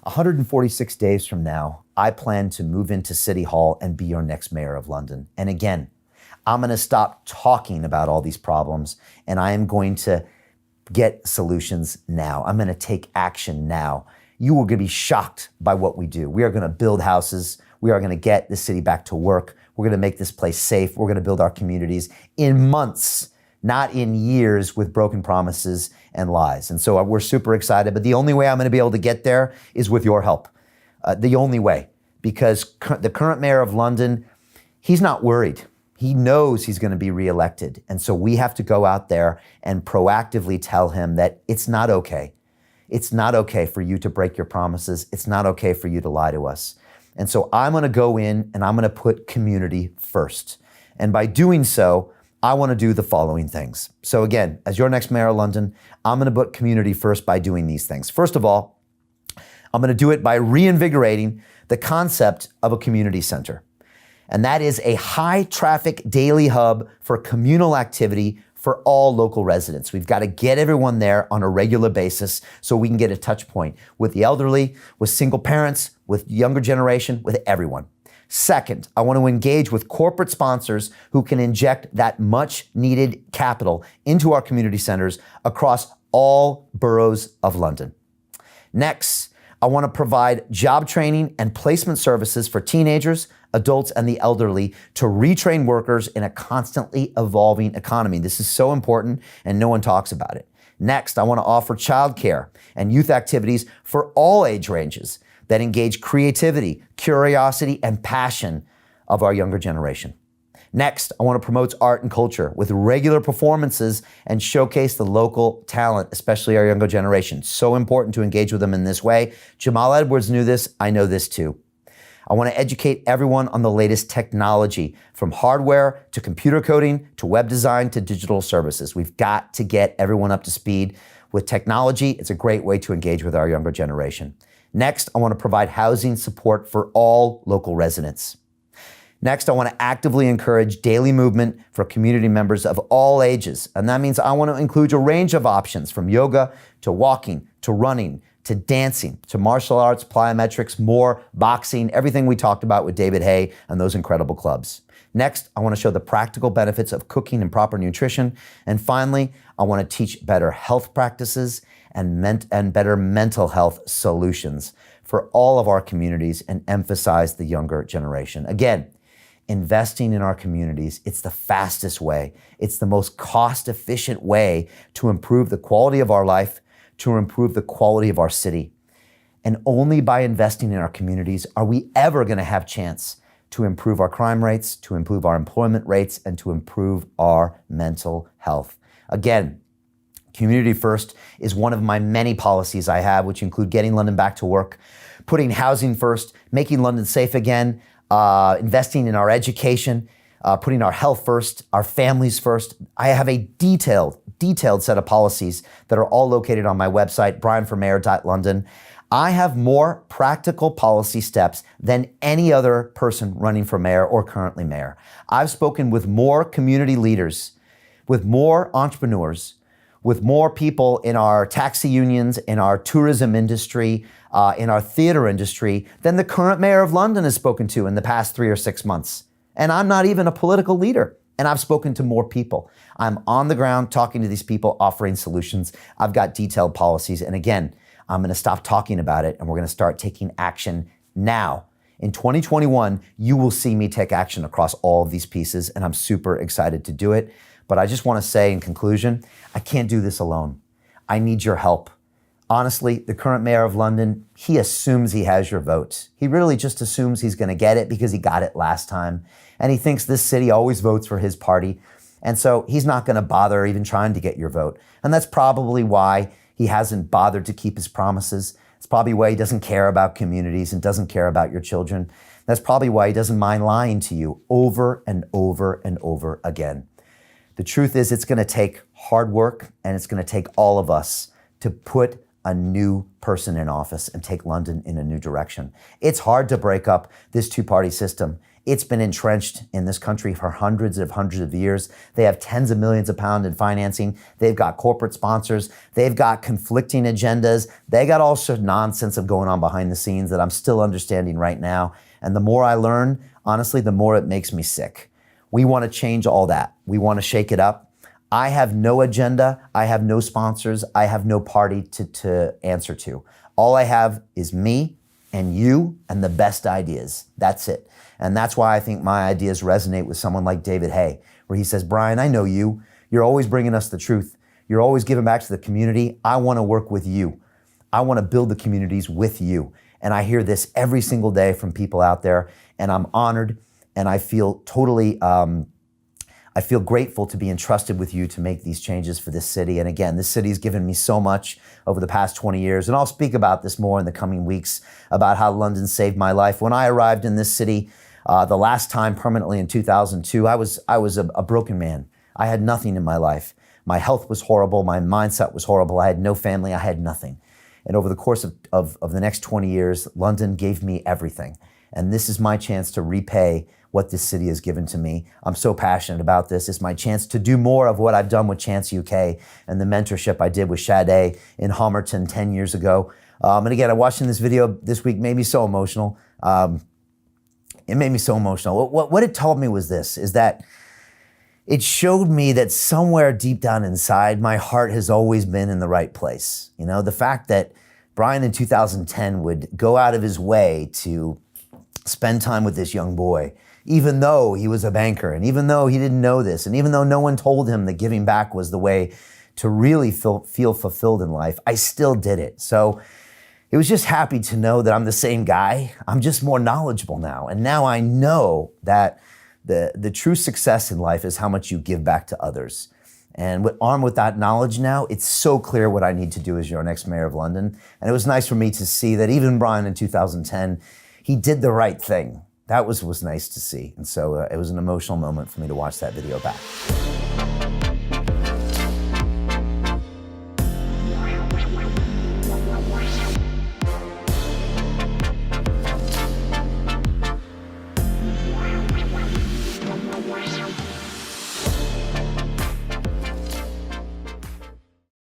146 days from now, I plan to move into City Hall and be your next mayor of London. And again, I'm going to stop talking about all these problems and I am going to get solutions now. I'm going to take action now. You are going to be shocked by what we do. We are going to build houses. We are going to get the city back to work. We're going to make this place safe. We're going to build our communities in months, not in years with broken promises and lies. And so we're super excited. But the only way I'm going to be able to get there is with your help. The only way, because the current mayor of London, he's not worried. He knows he's going to be reelected. And so we have to go out there and proactively tell him that it's not okay. It's not okay for you to break your promises. It's not okay for you to lie to us. And so I'm going to go in and I'm going to put community first. And by doing so, I want to do the following things. So again, as your next mayor of London, I'm going to put community first by doing these things. First of all, I'm going to do it by reinvigorating the concept of a community center. And that is a high traffic daily hub for communal activity for all local residents. We've got to get everyone there on a regular basis so we can get a touch point with the elderly, with single parents, with younger generation, with everyone. Second, I want to engage with corporate sponsors who can inject that much needed capital into our community centers across all boroughs of London. Next, I want to provide job training and placement services for teenagers, adults, and the elderly to retrain workers in a constantly evolving economy. This is so important and no one talks about it. Next, I want to offer childcare and youth activities for all age ranges that engage creativity, curiosity, and passion of our younger generation. Next, I want to promote art and culture with regular performances and showcase the local talent, especially our younger generation. So important to engage with them in this way. Jamal Edwards knew this. I know this too. I want to educate everyone on the latest technology, from hardware to computer coding to web design to digital services. We've got to get everyone up to speed with technology. It's a great way to engage with our younger generation. Next, I want to provide housing support for all local residents. Next, I want to actively encourage daily movement for community members of all ages. And that means I want to include a range of options from yoga to walking to running to dancing to martial arts, plyometrics, more, boxing, everything we talked about with David Hay and those incredible clubs. Next, I want to show the practical benefits of cooking and proper nutrition. And finally, I want to teach better health practices and better mental health solutions for all of our communities and emphasize the younger generation. Again, investing in our communities, it's the fastest way. It's the most cost-efficient way to improve the quality of our life, to improve the quality of our city. And only by investing in our communities are we ever going to have chance to improve our crime rates, to improve our employment rates, and to improve our mental health. Again, community first is one of my many policies I have, which include getting London back to work, putting housing first, making London safe again, investing in our education, putting our health first, our families first. I have a detailed set of policies that are all located on my website, brianformayor.london. I have more practical policy steps than any other person running for mayor or currently mayor. I've spoken with more community leaders, with more entrepreneurs, with more people in our taxi unions, in our tourism industry, in our theater industry than the current mayor of London has spoken to in the past 3 or 6 months. And I'm not even a political leader. And I've spoken to more people. I'm on the ground talking to these people, offering solutions. I've got detailed policies. And again, I'm going to stop talking about it and we're going to start taking action now. In 2021, you will see me take action across all of these pieces, and I'm super excited to do it. But I just want to say in conclusion, I can't do this alone. I need your help. Honestly, the current mayor of London, he assumes he has your vote. He really just assumes he's going to get it because he got it last time. And he thinks this city always votes for his party. And so he's not going to bother even trying to get your vote. And that's probably why he hasn't bothered to keep his promises. It's probably why he doesn't care about communities and doesn't care about your children. That's probably why he doesn't mind lying to you over and over and over again. The truth is, it's going to take hard work, and it's going to take all of us to put a new person in office and take London in a new direction. It's hard to break up this two-party system. It's been entrenched in this country for hundreds of years. They have tens of millions of pounds in financing. They've got corporate sponsors. They've got conflicting agendas. They got all sorts of nonsense of going on behind the scenes that I'm still understanding right now. And the more I learn, honestly, the more it makes me sick. We want to change all that. We want to shake it up. I have no agenda. I have no sponsors. I have no party to answer to. All I have is me and you and the best ideas. That's it. And that's why I think my ideas resonate with someone like David Hay, where he says, Brian, I know you. You're always bringing us the truth. You're always giving back to the community. I want to work with you. I want to build the communities with you. And I hear this every single day from people out there, and I'm honored, and I feel totally, I feel grateful to be entrusted with you to make these changes for this city. And again, this city has given me so much over the past 20 years. And I'll speak about this more in the coming weeks, about how London saved my life. When I arrived in this city, the last time permanently in 2002, I was a broken man. I had nothing in my life. My health was horrible. My mindset was horrible. I had no family. I had nothing. And over the course of the next 20 years, London gave me everything. And this is my chance to repay what this city has given to me. I'm so passionate about this. It's my chance to do more of what I've done with Chance UK and the mentorship I did with Sade in Homerton 10 years ago. And again, watching this video this week made me so emotional. It made me so emotional. What it told me was this, is that it showed me that somewhere deep down inside, my heart has always been in the right place. You know, the fact that Brian in 2010 would go out of his way to spend time with this young boy, even though he was a banker, and even though he didn't know this, and even though no one told him that giving back was the way to really feel fulfilled in life, I still did it. So it was just happy to know that I'm the same guy. I'm just more knowledgeable now. And now I know that the true success in life is how much you give back to others. And armed with that knowledge now, it's so clear what I need to do as your next mayor of London. And it was nice for me to see that even Brian in 2010, he did the right thing. That was nice to see. And so it was an emotional moment for me to watch that video back.